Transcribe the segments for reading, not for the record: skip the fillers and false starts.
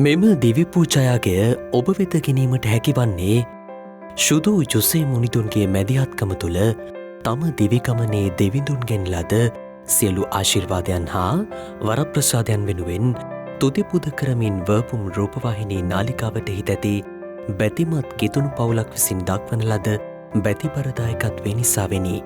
මෙම දිවි පූජායාගය ඔබ වෙත ගැනීමට හැකිවන්නේ ශුදු ජොසේ මුනිදුන්ගේ මැදිහත්කම තුළ තම දිවිගමනේ දෙවිඳුන්ගෙන් ලද සියලු ආශිර්වාදයන් හා වරප්‍රසාදයන් වෙනුවෙන් තුතිපුද කරමින් වර්පුම් රූපවාහිනී නාලිකාවට හිත ඇති බැතිමත් කිතුණු පවුලක් විසින් දක්වන ලද බැතිපරදායකත්වය නිසාවෙනි.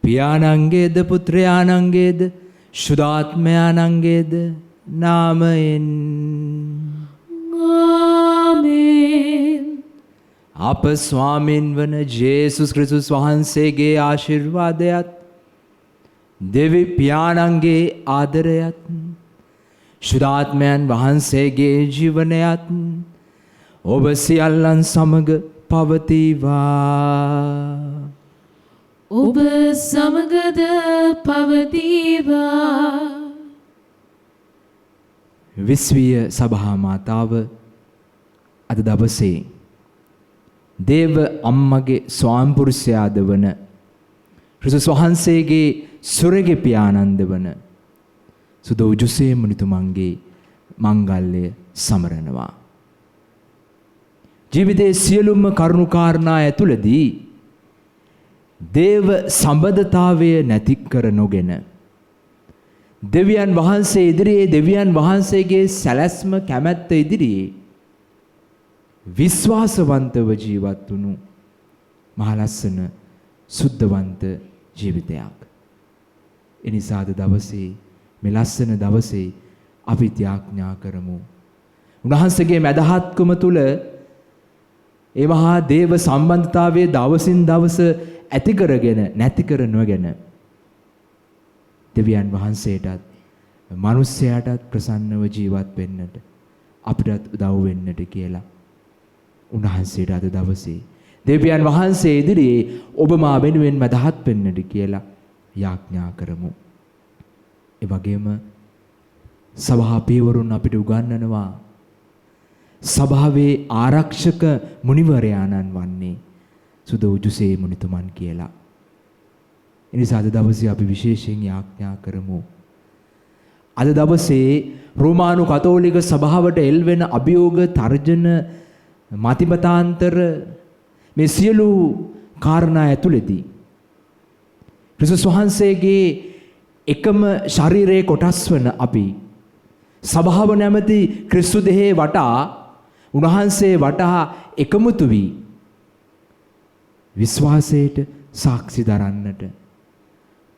පියාණන්ගේද පුත්‍රයාණන්ගේද ශුද්ධාත්මයාණන්ගේද නාමයෙන් ආමේන්. අප ස්වාමින් වන ජේසුස් ක්‍රිස්තුස් වහන්සේගේ ආශිර්වාදයත් දෙවි පියාණන්ගේ ආදරයත් ශුද්ධාත්මයන් වහන්සේගේ ජීවනයත් ඔබ සියල්ලන් සමග පවතිවා. ඔබ සමගද පවතිවා. විශ්වීය සභා මාතාව අද දවසේ දේව අම්මගේ ස්වාමිපුරුෂයාද වන ක්‍රිස්තුස් වහන්සේගේ සුරගේ පියාණන්ද වන සුදෝ ජොසේ මුනිතුමන්ගේ මංගල්‍ය සමරනවා. ජීවිතයේ සියලුම කරුණු කාරණා ඇතුළදී දේව සම්බන්ධතාවය නැති කර නොගෙන දෙවියන් වහන්සේ ඉදිරියේ දෙවියන් වහන්සේගේ සැලැස්ම කැමැත්ත ඉදිරියේ විශ්වාසවන්තව ජීවත් වුණු මහලස්සන සුද්ධවන්ත ජීවිතයක්. එනිසා අද දවසේ මේ ලස්සන දවසේ අපි ත්‍යාඥා කරමු. උන්වහන්සේගේ මැදහත්කම තුල ඒ මහා දේව සම්බන්ධතාවයේ දවසින් දවස ඇති කරගෙන නැති කර නොගෙන දෙවියන් වහන්සේටත් මිනිස්යාටත් ප්‍රසන්නව ජීවත් වෙන්නට අපිටත් උදව් වෙන්නට කියලා උන්වහන්සේට අද දවසේ දෙවියන් වහන්සේ ඉදිරියේ ඔබ මා වෙනුවෙන් මදහත් වෙන්නට කියලා යාඥා කරමු. ඒ වගේම සභා පියවරුන් අපිට උගන්වනවා සභාවේ ආරක්ෂක මුනිවරයාණන් වන්නේ සුදෝ ජොසේ මුනිතුමන් කියලා. එනිසා අද දවසේ අපි විශේෂයෙන් යාඥා කරමු. අද දවසේ රෝමානු කතෝලික සභාවට එල්වෙන අභියෝග තර්ජන මතිමතාන්තර මේ සියලු කාරණා ඇතුළේදී ක්‍රිස්තුස් වහන්සේගේ එකම ශරීරයේ කොටස් වන අපි සභාව නැමැති ක්‍රිස්තු දෙහේ වටා උන්වහන්සේ වටා එකමුතු වී විශ්වාසයට සාක්ෂි දරන්නට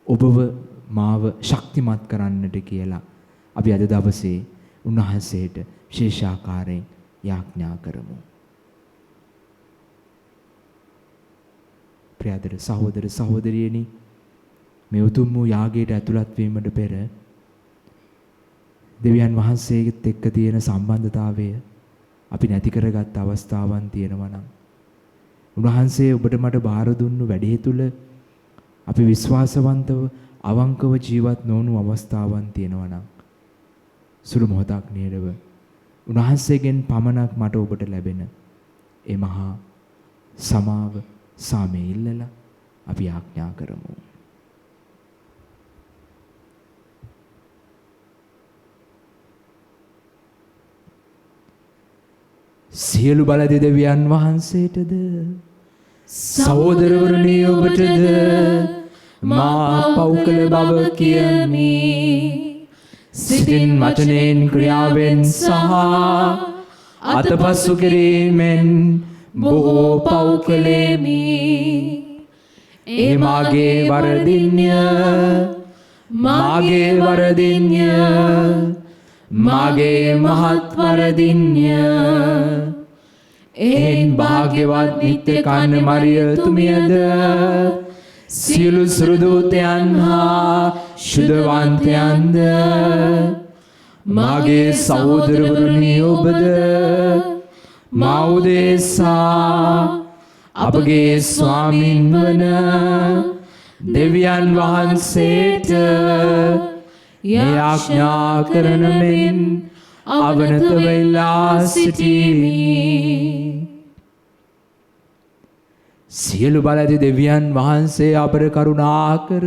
ඔබව මාව ශක්තිමත් කරන්නට කියලා අපි අද දවසේ උන්වහන්සේට විශේෂාකාරයෙන් යාඥා කරමු. ප්‍රියදර සහෝදර සහෝදරියනි, මේ උතුම් වූ යාගයට ඇතුළත් වීමට පෙර දෙවියන් වහන්සේගෙත් එක්ක තියෙන සම්බන්ධතාවය අපි නැති කරගත් අවස්ථාවන් තියෙනවා නම්, උන්වහන්සේ ඔබට මට බාර දුන්නු වැඩේ තුල අපි විශ්වාසවන්තව අවංකව ජීවත් නොවුණු අවස්ථාවන් තියෙනවා නම්, සුළු මොහොතක් නේදව උන්වහන්සේගෙන් පමණක් මට ඔබට ලැබෙන ඒ මහා සමාව සාමය ඉල්ලලා අපි ආඥා කරමු. සියලු බලද දෙවියන් වහන්සේටද සහෝදරවරුනි ඔබටද මා පව් කළ බව කියමි. සිතින් වචනෙන් ක්‍රියාවෙන් සහ අතපසු කිරීමෙන් බොහෝ පව් කළෙමි. ඒ මාගේ වරදින්ය, මාගේ වරදින්ය, මාගේ මහත් වරදින්ය. එහෙන් භාග්‍යවත් නිත්‍ය කන්න මරියතුමියද සියලු සුරදූතයන් හා ශුද්ධවන්තයන්ද මාගේ සහෝදරවරුනි ඔබද මා උදෙසා අපගේ ස්වාමින් වන දෙවියන් වහන්සේට යාඥා කරන මෙන් අවනත වෙලා සිටීමි. සියලු බලද දෙවියන් වහන්සේ අපට කරුණා කර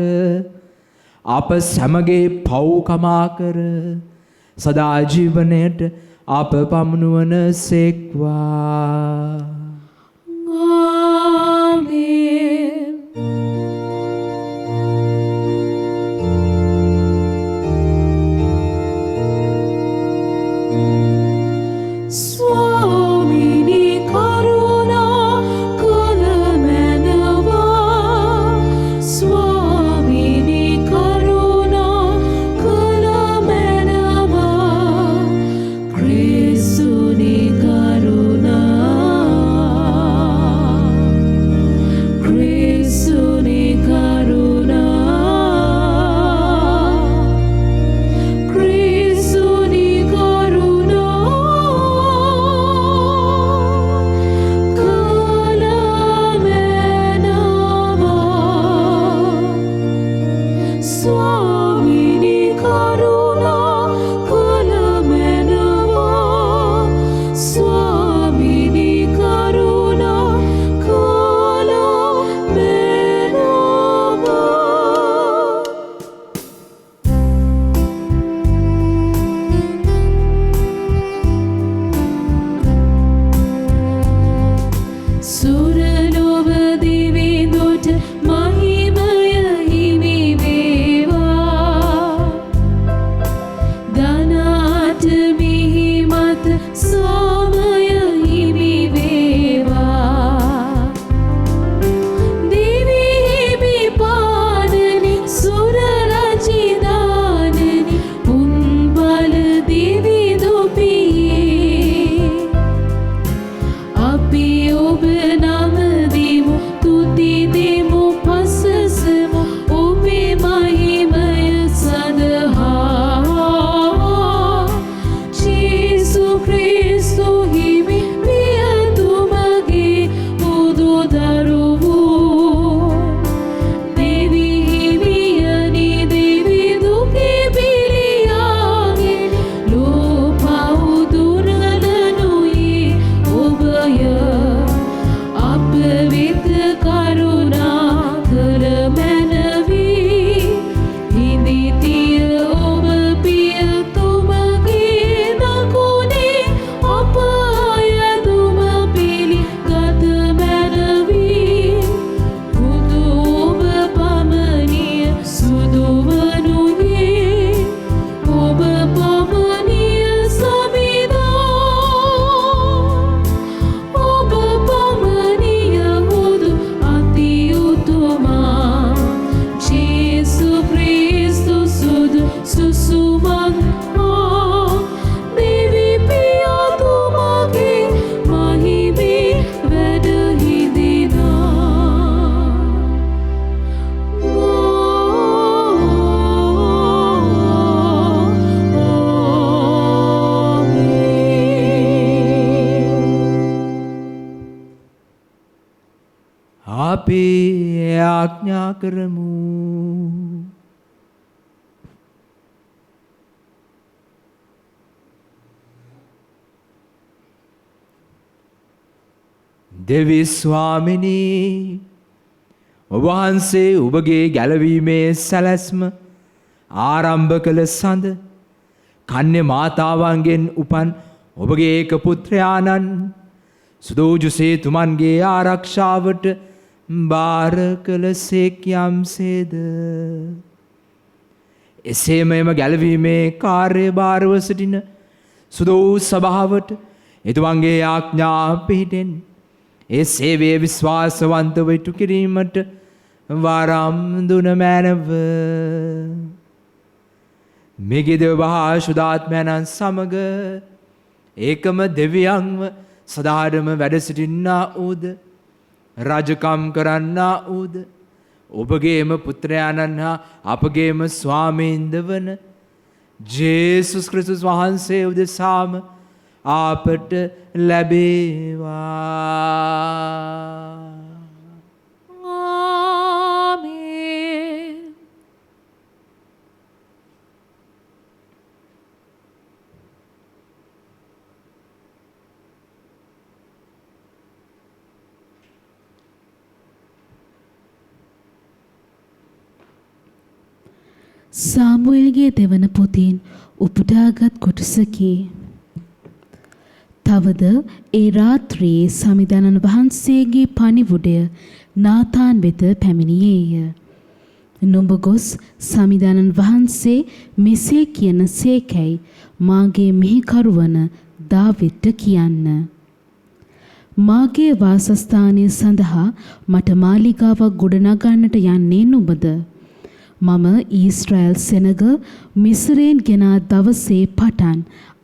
අප සැමගේ පව් කමා කර සදා ජීවනයට අප පමුණුවන සේක්වා. ආමේන්. ස්වාමිනි කරුණා කළ මැනවා, ස්වාමිනි කරුණා කළ මැනවා, ක්‍රිස්තුනි කරුණා අපි ආඥා කරමු. දෙවි ස්වාමිනී, ඔබ වහන්සේ ඔබගේ ගැලවීමේ සැලැස්ම ආරම්භ කළ සඳ කන්‍ය මාතාවන්ගෙන් උපන් ඔබගේ ඒක පුත්‍රයාණන් සුදෝජුසේ තුමන්ගේ ආරක්ෂාවට බාර කළ සේක් යම්සේද, එසේම එම ගැලවීමේ කාර්ය භාරව සිටින සුදෝ සභාවට එතුමන්ගේ ආඥා පිහිටෙන් ඒ සේවයේ විශ්වාසවන්තව ඉටු කිරීමට වරම් දුන මැනව. මෙගිදව මහා ශුද්ධාත්මයන්න් සමග ඒකම දෙවියන්ව සදාඩම වැඩ සිටින්නා ඌද, රජකම් කරන්නා ඌද, ඔබගේම පුත්‍රයාණන් හා අපගේම ස්වාමීන්ද වන ජේසුස් ක්‍රිස්තුස් වහන්සේ උදෙසාම අපට ලැබේවා. ආමේන්. සාමුවෙල්ගේ දෙවන පොතින් උපුටාගත් කොටසකි. තවද ඒ රාත්‍රියේ සමිඳානන් වහන්සේගේ පණිවුඩය නාතාන් වෙත පැමිණියේය. නුඹ ගොස් සමිඳානන් වහන්සේ මෙසේ කියන සේකැයි මාගේ මෙහිකරුවන දාවිද්ට කියන්න. මාගේ වාසස්ථානය සඳහා මට මාලිගාවක් ගොඩනගන්නට යන්නේ නුඹද? මම ඊශ්‍රායල් සෙනග මිස්රයෙන් ගෙනා දවසේ පටන්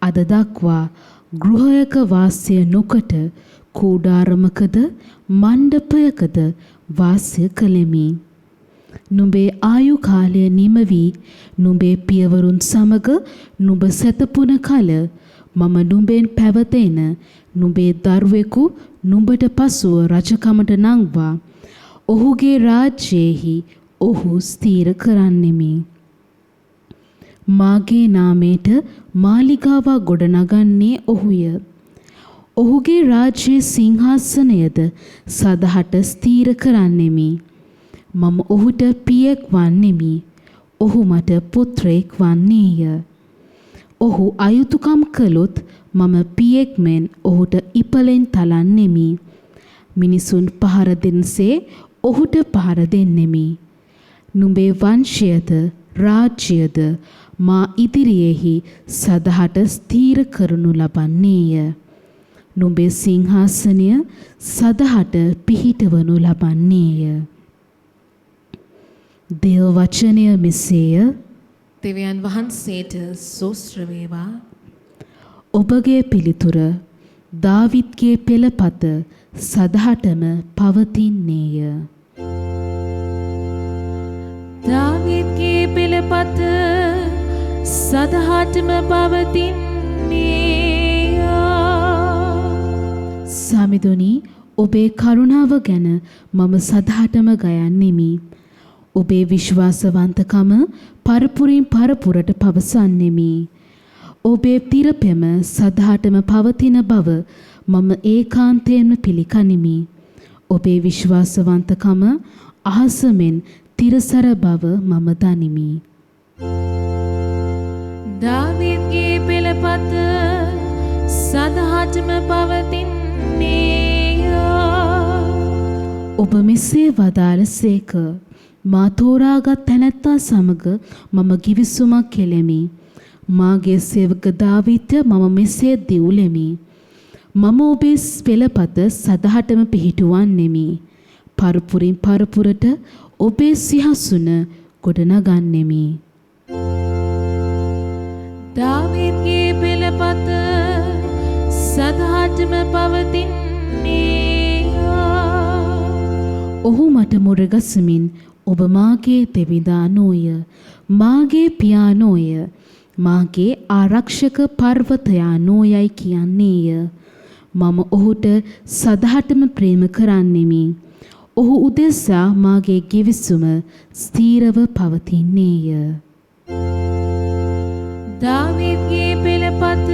අද දක්වා ගෘහයක වාසය නොකොට කූඩාරමකද මණ්ඩපයකද වාසය කළෙමි. නුඹේ ආයු කාලය නිම වී නුඹේ පියවරුන් සමග නුඹ සැතපුන කල මම නුඹෙන් පැවතෙන නුඹේ දරුවෙකු නුඹට පසුව රජකමට නංවා ඔහුගේ රාජ්‍යයෙහි ඔහු ස්ථීර කරන්නෙමි. මාගේ නාමයට මාලිගාවක් ගොඩනගන්නේ ඔහුය. ඔහුගේ රාජ්‍යයේ සිංහාසනයද සදහට ස්ථීර කරන්නෙමි. මම ඔහුට පියෙක් වන්නෙමි. ඔහු මට පුත්‍රයෙක් වන්නේය. ඔහු අයුතුකම් කළොත් මම පියෙක් මෙන් ඔහුට ඉපලෙන් තලන්නෙමි. මිනිසුන් පහර දෙන්සේ ඔහුට පහර දෙන්නෙමි. නුඹේ වංශයද රාජ්‍යද මා ඉදිරියේහි සදහට ස්ථීර කරනු ලබන්නේය. නුඹේ සිංහාසනය සදහට පිහිටවනු ලබන්නේය. දේව වචනය මෙසේය. දෙවියන් වහන්සේට සෝස්ත්‍ර වේවා. ඔබගේ පිළිතුර දාවිද්ගේ පෙළපත සදහටම පවතින්නේය. දාවිද්ගේ පෙළපත සදහටම පවතින්නේය. සමිඳුනි, ඔබේ කරුණාව ගැන මම සදහටම ගයන්නෙමි. ඔබේ විශ්වාසවන්තකම පරපුරින් පරපුරට පවසන්නෙමි. ඔබේ තිරපෙම සදහටම පවතින බව මම ඒකාන්තයෙන්ම පිළිගනිමි. ඔබේ විශ්වාසවන්තකම අහසමෙන් තිරසර බව මම දනිමි. දාවිද්ගේ පෙළපත සදහටම පවතින්නේය. ඔබ මෙසේ වදාළසේක. මා තෝරාගත් තැනැත්තා සමග මම ගිවිසුමක් කෙලෙමි. මාගේ සේවක දාවිද්ට මම මෙසේ දිවුලෙමි. මම ඔබේ පෙළපත සදහටම පිහිටුවන්නෙමි. පරපුරින් පරපුරට ඔබේ සිහසුන ගොඩනගන්නෙමි. දාවිද්ගේ පෙළපත සදහටම පවතින්නේය. ඔහු මට මුරගසමින් ඔබ මාගේ දෙවිදා නෝය, මාගේ පියා නෝය, මාගේ ආරක්ෂක පර්වතයා නෝයයි කියන්නේය. මම ඔහුට සදහටම ප්‍රේම කරන්නෙමි. ඔහු උදෙසා මාගේ ගිවිසුම ස්ථීරව පවතින්නේය. දාවීද්ගේ පෙළපත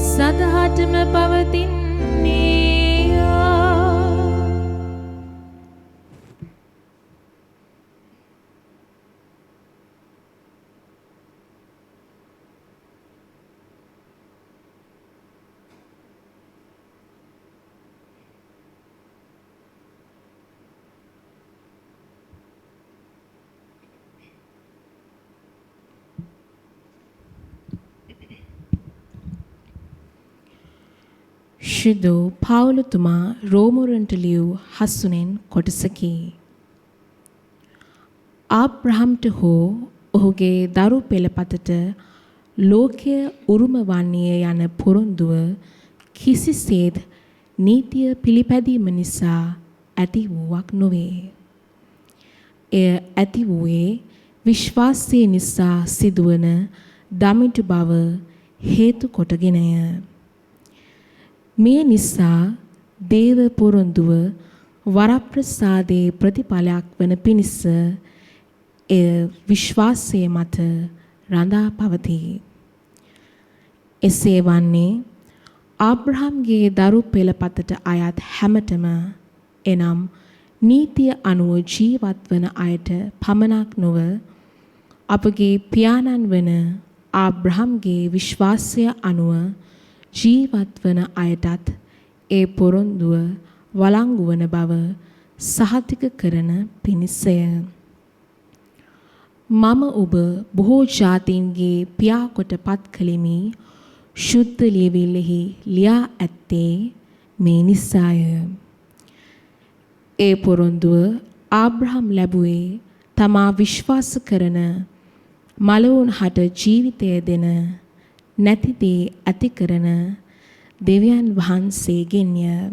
සදහටම පවතින්නේය. ශුද්ධ පවුලතුමා රෝමරුන්ට ලියූ හසුනෙන් කොටසකි. ආබ්‍රහම්ට හෝ ඔහුගේ දරු පෙළපතට ලෝකය උරුම වන්නේ යන පොරොන්දුව කිසිසේත් නීතිය පිළිපැදීම නිසා ඇති වූවක් නොවේ. එය ඇති වූයේ විශ්වාසය නිසා සිදුවන දමිටු බව හේතු කොටගෙනය. මේ නිසා දේව පොරොන්දුව වරප්‍රසාදයේ ප්‍රතිඵලයක් වන පිණිස එය විශ්වාසයේ මත රඳා පවතී. එසේ වන්නේ ආබ්‍රහම්ගේ දරු පෙළපතට අයත් හැමතෙම එනම් නීතිය අනුව ජීවත් වන අයට පමණක් නොව අපගේ පියාණන් වන ආබ්‍රහම්ගේ විශ්වාසය අනුව ජීවත් වන අයටත් ඒ පොරොන්දුව වළංගු වන බව සහතික කරන පිණිසය. මම ඔබ බොහෝ ජාතීන්ගේ පියා කොට පත් කළෙමි ශුද්ධ ලියවිල්ලෙහි ලියා ඇත්තේ මේ නිසාය. ඒ පොරොන්දුව ආබ්‍රහම් ලැබුවේ තමා විශ්වාස කරන මළවුන් හට ජීවිතය දෙන නැති දේ ඇති කරන දෙවියන් වහන්සේගෙන්ය.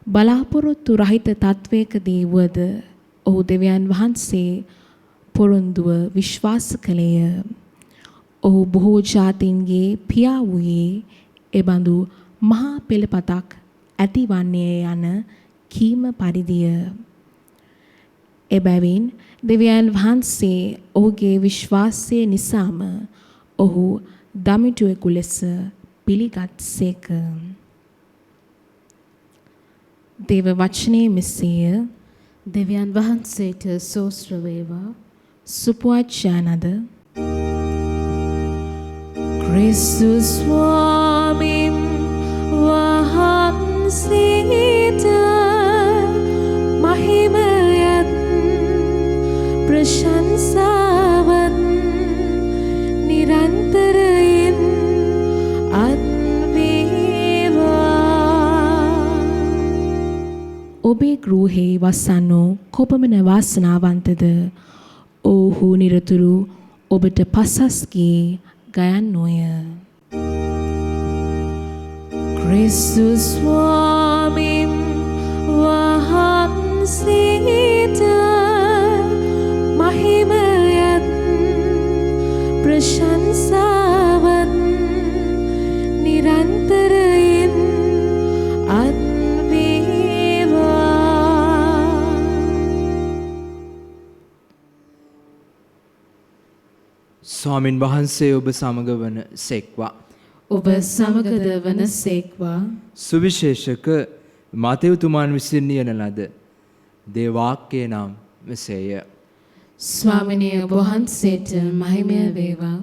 බලාපොරොත්තු රහිත තත්වයකදී වුවද ඔහු දෙවියන් වහන්සේ පොරොන්දුව විශ්වාස කළේය. ඔහු බොහෝ ජාතීන්ගේ පියා වූයේ එබඳු මහා පෙළපතක් ඇතිවන්නේ යන කීම පරිදිය. එබැවින් දෙවියන් වහන්සේ ඔහුගේ විශ්වාසය නිසාම ඔහු දමිටුවෙකු ලෙස පිළිගත්සේක. දේව වචනේ මෙසේය. දෙවියන් වහන්සේට සෝස්ත්‍ර වේවා. සුපුවච්චානද ක්‍රිස්තුස් ස්වාමීන් වහන්සේට මහිමයත් ප්‍රශංසාවත් නිරන්තරයෙන් අත් වේවා. ඔබේ ගෘහේ වසන්නෝ කොපමණ වාසනාවන්තද. ඔහු නිරතුරු ඔබට පසස්ගේ ගයන්නෝය. ක්‍රිස්තුස් ස්වාමීන් වහන්සේට මහිමයත් ප්‍රශංසාවත් නිරන්තරයෙන් අත් වේවා. ස්වාමින් වහන්සේ ඔබ සමග වන සෙක්වා. ඔබ සමගද වන සේක්වා. සුවිශේෂක මතෙව්තුමාන් විසින් නියන ලද දේවාක්‍යය නම් මෙසේය. ස්වාමිනිය ඔබ වහන්සේට මහිමය වේවා.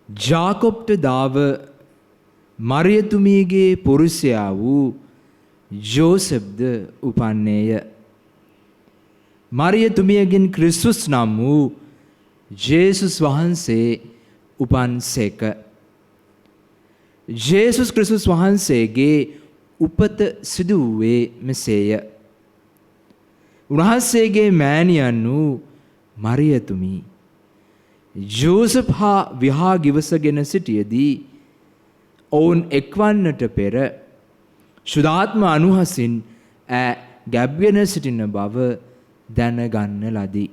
ජාකොබ්ට දාව මරියතුමියගේ පුරුෂයා වූ ජෝසෙෆ්ද උපන්නේය. මරියතුමියගෙන් ක්‍රිස්තුස් නම් වූ ජේසුස් වහන්සේ උපන්සේක. ජේසුස් ක්‍රිස්තුස් වහන්සේගේ උපත සිදු වූයේ මෙසේය. උන්වහන්සේගේ මෑණියන් වූ මරියතුමි ජෝසප් හා විවාහ ගිවිසගෙන සිටියදී ඔවුන් එක්වන්නට පෙර ශුද්ධාත්ම අනුහසින් ගැබ්ගෙන සිටින බව දැනගන්න ලදී.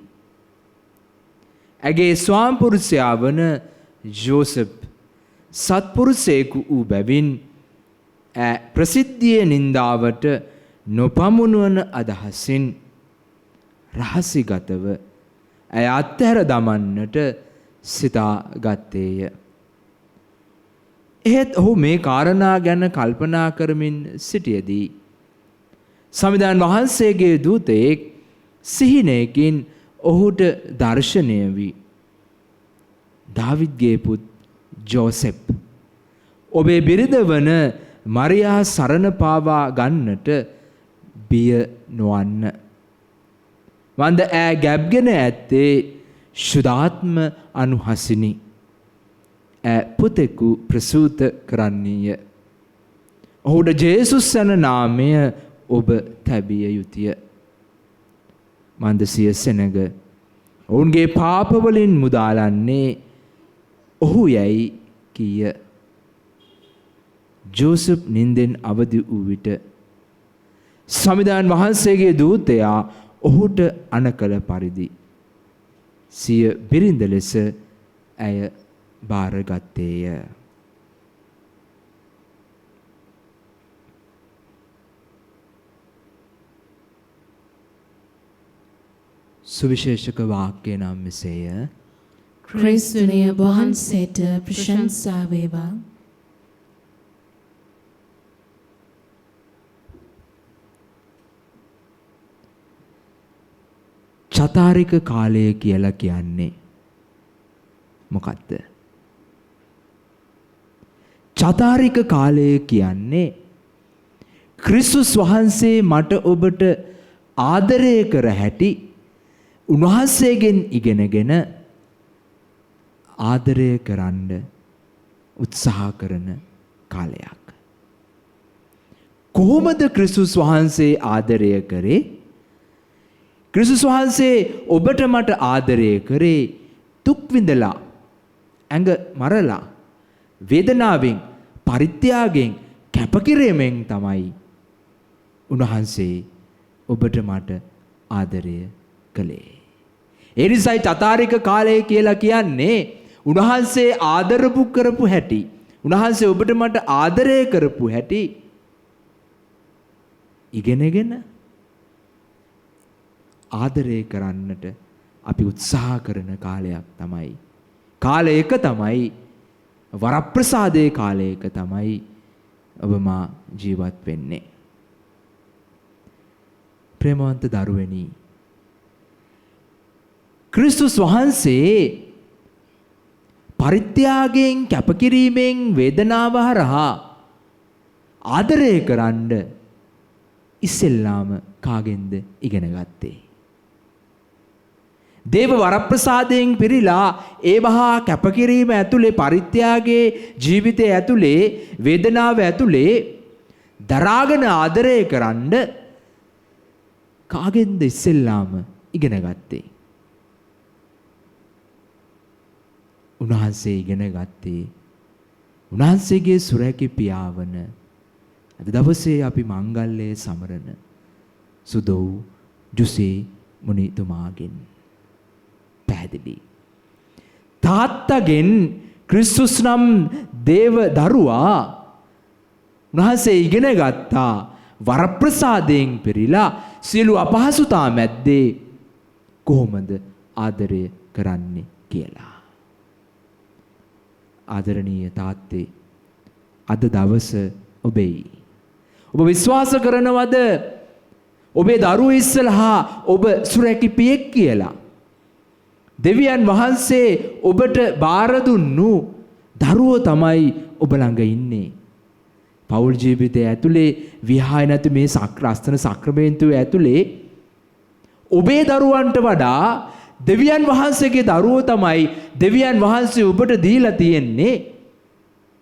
ඇගේ ස්වාමිපුරුෂයා වන ජෝසප් සත්පුරුෂයෙකු වූ බැවින් ප්‍රසිද්ධියේ නින්දාවට නොපමුණුවන අදහසින් රහසිගතව ඇය අත්හැර දමන්නට සිතාගත්තේය. එහෙත් ඔහු මේ කාරණා ගැන කල්පනා කරමින් සිටියදී සමිඳාන් වහන්සේගේ දූතයෙක් සිහිනයකින් ඔහුට දර්ශනය වී, දාවිද්ගේ පුත් ජෝසෙප්, ඔබේ බිරිඳ වන මරියා සරණ පාවා ගන්නට බිය නොවන්න. වන්ද ඈ ගැබ්ගෙන ඇත්තේ ශුද්ධාත්ම අනුහසිනි. පුතෙකු ප්‍රසූත කරන්නීය. ඔහුට ජේසුස් යන නාමය ඔබ තැබිය යුතුය. මන්ද සිය සෙනග ඔවුන්ගේ පාපවලින් මුදාලන්නේ ඔහු යැයි කීය. ජෝසප් නින්දෙන් අවදි වූ විට සමිඳාන් වහන්සේගේ දූතයා ඔහුට අණකල පරිදි සිය බිරිඳ ලෙස ඇය බාරගත්තේය. සුවිශේෂක වාක්‍ය නම් මෙසේය. ක්‍රිස්තුනිය වහන්සේට ප්‍රශංසා වේවා. චතාරික කාලය කියලා කියන්නේ මොකක්ද? චතාරික කාලය කියන්නේ ක්‍රිස්තුස් වහන්සේ මට ඔබට ආදරය කර හැටි උන්වහන්සේගෙන් ඉගෙනගෙන ආදරය කරන්න උත්සාහ කරන කාලයක්. කොහොමද ක්‍රිස්තුස් වහන්සේ ආදරය කරේ? ක්‍රිස්තුස් වහන්සේ ඔබට මට ආදරය කරේ දුක් විඳලා, ඇඟ මරලා, වේදනාවෙන්, පරිත්‍යාගයෙන්, කැපකිරීමෙන් තමයි උන්වහන්සේ ඔබට මට ආදරය කළේ. ඒ නිසායි චතාරික කාලය කියලා කියන්නේ උන්වහන්සේ ආදරපු කරපු හැටි, උන්වහන්සේ ඔබට මට ආදරය කරපු හැටි ඉගෙනගෙන ආදරය කරන්නට අපි උත්සාහ කරන කාලයක් තමයි. කාලයක තමයි, වරප්‍රසාදයේ කාලයක තමයි ඔබ මා ජීවත් වෙන්නේ. ප්‍රේමවන්ත දරුවනි, ක්‍රිස්තුස් වහන්සේ පරිත්‍යාගයෙන්, කැපකිරීමෙන්, වේදනාව හරහා ආදරය කරන්න ඉස්සෙල්ලාම කාගෙන්ද ඉගෙන ගත්තේ? දේව වරප්‍රසාදයෙන් පිරීලා ඒවහා කැපකිරීම ඇතුලේ, පරිත්‍යාගයේ ජීවිතය ඇතුලේ, වේදනාව ඇතුලේ දරාගෙන ආදරය කරන්න කාගෙන්ද ඉස්සෙල්ලාම ඉගෙන ගත්තේ? උන්වහන්සේ ඉගෙන ගත්තේ උන්වහන්සේගේ සුරැකි පියාවන, අද දවසේ අපි මංගල්‍යයේ සමරන සුදෝ ජුසේ මුනිතුමාගෙන්. පැහැදිලි. තාත්තගෙන් ක්‍රිස්තුස් නම් දේව දරුවා උන්වහන්සේ ඉගෙන ගත්තා වරප්‍රසාදයෙන් පිරීලා සියලු අපහසුතා මැද්දේ කොහොමද ආදරය කරන්නේ කියලා. ආදරණීය තාත්තේ, අද දවස ඔබෙයි. ඔබ විශ්වාස කරනවද ඔබේ දරුවෝ ඉස්සලහා ඔබ සුරැකි පියෙක් කියලා? දෙවියන් වහන්සේ ඔබට බාර දුන්නු දරුවෝ තමයි ඔබ ළඟ ඉන්නේ. පෞල් ජීවිතය ඇතුලේ, විහාය නැතු මේ අස්තන සක්‍රමේන්තුව ඇතුලේ ඔබේ දරුවන්ට වඩා දෙවියන් වහන්සේගේ දරුවෝ තමයි දෙවියන් වහන්සේ ඔබට දීලා තියෙන්නේ.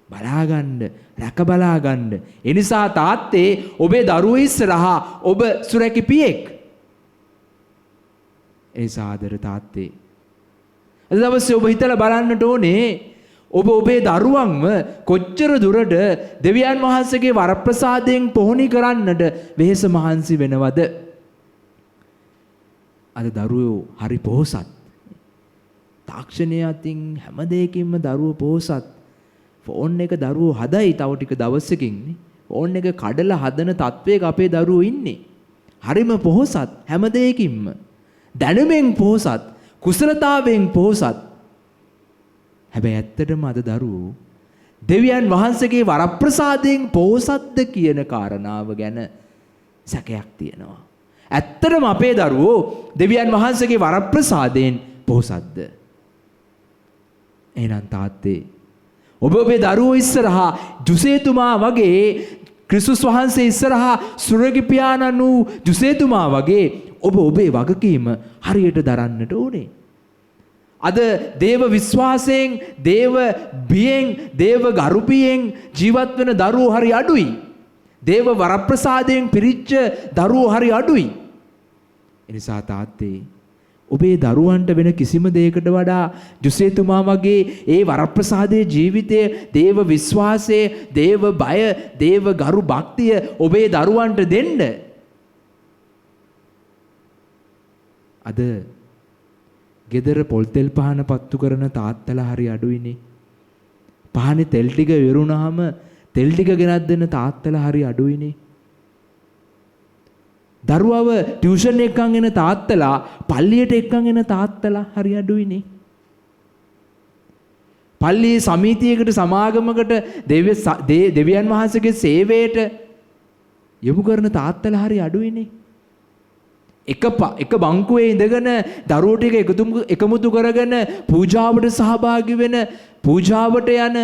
බලාගන්න, රැක බලාගන්න. ඒ නිසා තාත්තේ, ඔබේ දරුවෝ ඉස්සරහා ඔබ සුරැකි පියෙක්. ඒ සාදර තාත්තේ, අද දවසේ ඔබ හිතලා බලන්නට ඕනේ ඔබ ඔබේ දරුවන්ව කොච්චර දුරට දෙවියන් වහන්සේගේ වරප්‍රසාදයෙන් පොහොනි කරන්නට වෙහෙස මහන්සි වෙනවද? අද දරුවෝ හරි පොහොසත්. තාක්ෂණය අතින් හැම දෙයකින්ම දරුවෝ පොහොසත්. ෆෝන් එක දරුවෝ හදයි තව ටික දවසකින් ඕන් එක කඩලා හදන තත්වයක අපේ දරුවෝ ඉන්නේ. හරිම පොහොසත් හැම දෙයකින්ම. දැනුමෙන් පොහොසත්, කුසලතාවයෙන් පොහොසත්. හැබැයි ඇත්තටම අද දරුවෝ දෙවියන් වහන්සේගේ වරප්‍රසාදයෙන් පොහොසත්ද කියන කාරණාව ගැන සැකයක් තියෙනවා. ඇත්තටම අපේ දරුවෝ දෙවියන් වහන්සේගේ වරප්‍රසාදයෙන් පොහොසත්ද? එහෙනම් තාත්තේ ඔබ ඔබේ දරුවෝ ඉස්සරහා ජුසේතුමා වගේ, ක්‍රිස්තුස් වහන්සේ ඉස්සරහා සුරගි පියාණන් වූ ජුසේතුමා වගේ ඔබ ඔබේ වගකීම හරියට දරන්නට ඕනේ. අද දේව විශ්වාසයෙන්, දේව බියෙන්, දේව ගරුපියෙන් ජීවත් වෙන දරුවෝ හරි අඩුයි. දේව වරප්‍රසාදයෙන් පිරිච්ච දරුවෝ හරි අඩුයි. එනිසා තාත්තේ ඔබේ දරුවන්ට වෙන කිසිම දෙයකට වඩා ජුසේතුමා වගේ ඒ වරප්‍රසාදයේ ජීවිතය, දේව විශ්වාසය, දේව බය, දේව ගරු භක්තිය ඔබේ දරුවන්ට දෙන්න. අද ගෙදර පොල් තෙල් පහන පත්තු කරන තාත්තලා හරි අඩුයිනේ. පහනේ තෙල් ටික ඉවරුනහම තෙල් ටික ගෙනත් දෙන තාත්තලා හරි අඩුයිනේ. දරුවව ටියුෂන් එක්කන් එන තාත්තලා, පල්ලියට එක්කන් එන තාත්තලා හරි අඩුයිනේ. පල්ලියේ සමිතියකට, සමාගමකට, දෙවියන් වහන්සේගේ සේවයට යොමු කරන තාත්තලා හරි අඩුයිනේ. එක බංකුවේ ඉඳගෙන දරුවෝ ටික එකමුතු කරගෙන පූජාවට සහභාගී වෙන, පූජාවට යන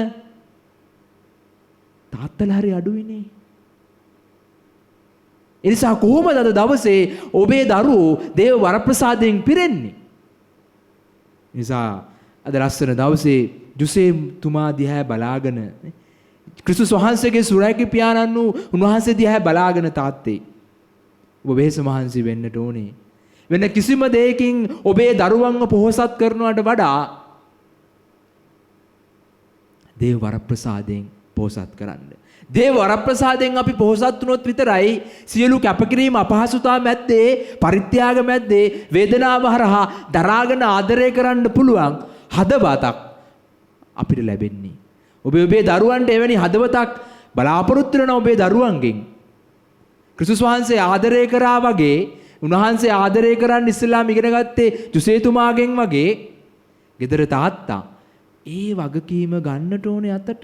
තාත්තලා හරි අඩුයිනේ. එනිසා කොහොමද අද දවසේ ඔබේ දරුවෝ දේව වරප්‍රසාදයෙන් පිරෙන්නේ? නිසා අද ලස්සන දවසේ ජුසේතුමා දිහා බලාගෙන, ක්‍රිස්තුස් වහන්සේගේ සුරැකි පියාණන් වූ උන්වහන්සේ දිහා බලාගෙන තාත්තේ ඔබ වෙහෙස මහන්සි වෙන්නට ඕනේ. වෙන කිසිම දෙයකින් ඔබේ දරුවන්ව පොහොසත් කරනවට වඩා දේව වරප්‍රසාදයෙන් පොහොසත් කරන්න. දේව වරප්‍රසාදයෙන් අපි පොහොසත් වුණොත් විතරයි සියලු කැපකිරීම, අපහසුතාව මැද්දේ, පරිත්‍යාග මැද්දේ, වේදනාව හරහා දරාගෙන ආදරය කරන්න පුළුවන් හදවතක් අපිට ලැබෙන්නේ. ඔබේ දරුවන්ට එවැනි හදවතක් බලාපොරොත්තු වෙන ඔබේ දරුවන්ගෙන් ක්‍රිස්තුස් වහන්සේ ආදරය කරා වගේ, උන්වහන්සේ ආදරය කරන්න ඉස්සෙල්ලාම ඉගෙන ගත්තේ ජුසේතුමාගෙන් වගේ, ගෙදර තාත්තා ඒ වගකීම ගන්නට ඕනේ අතට.